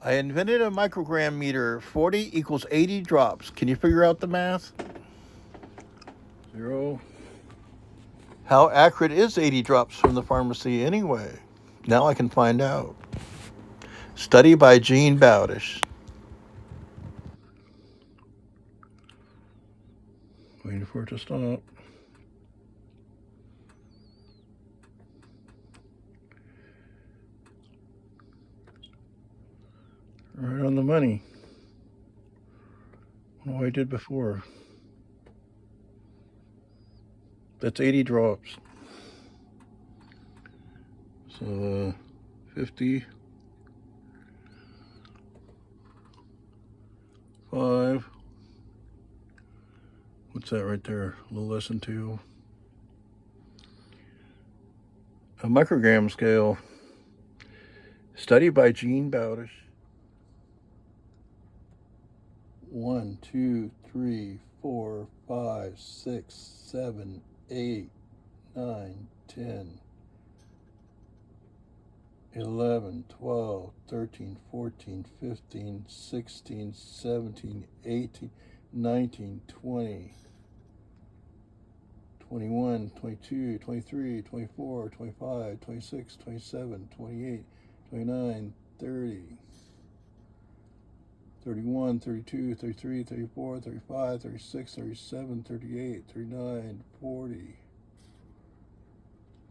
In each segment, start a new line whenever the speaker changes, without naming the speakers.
I invented a microgram meter. 40 equals 80 drops. Can you figure out the math?
0.
How accurate is 80 drops from the pharmacy anyway? Now I can find out. Study by Bowdish.
Waiting for it to stop. Right on the money. What I did before. That's 80 drops. So 50, 5. What's that right there? A little less than 2. A microgram scale. Study by Bowdish. 1, 2, 3, 4, 5, 6, 7, 8, 9, 10, 11, 12, 13, 14, 15, 16, 17, 18, 19, 20, 21, 22, 23, 24, 25, 26, 27, 28, 29, 30, 31, 32, 33, 34, 35, 36, 37, 38, 39, 40,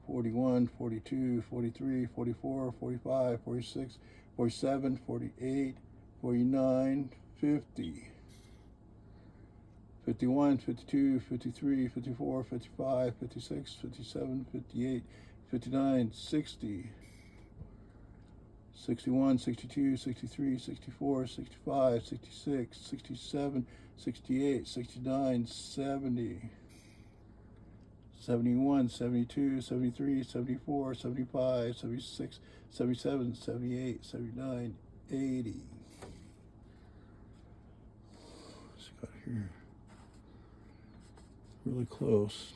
41, 42, 43, 44, 45, 46, 47, 48, 49, 50, 51, 52, 53, 54, 55, 56, 57, 58, 59, 60, 61, 62, 63, 64, 65, 66, 67, 68, 69, 70, 71, 72, 73, 74, 75, 76, 77, 78, 79, 80. What's it got here? Really close.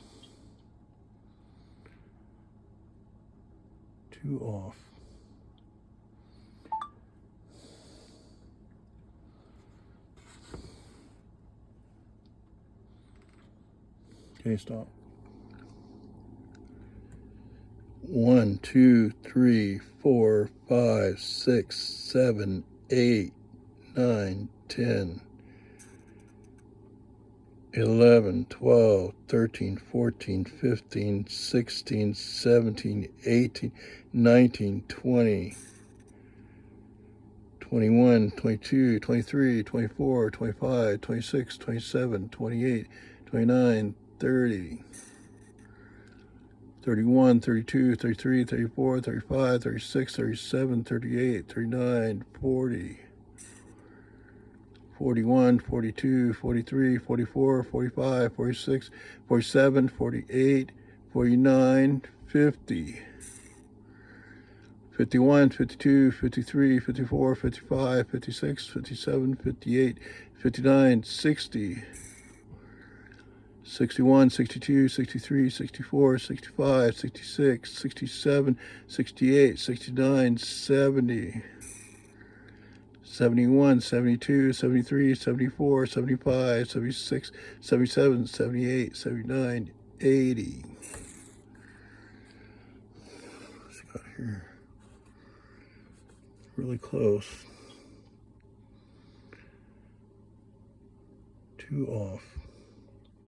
2 off. Okay, stop. 1, 2, 3, 4, 5, 6, 7, 8, 9, 10, 11, 12, 13, 14, 15, 16, 17, 18, 19, 20, 21, 22, 23, 24, 25, 26, 27, 28, 29, 30, 31, 32, 33, 34, 35, 36, 37, 38, 39, 40, 41, 42, 43, 44, 45, 46, 47, 48, 49, 50, 51, 52, 53, 54, 55, 56, 57, 58, 59, 60, 61, 62, 63, 64, 65, 66, 67, 68, 69, 70, 71, 72, 73, 74, 75, 76, 77, 78, 79, 80. What's it got here? Really close. 2 off.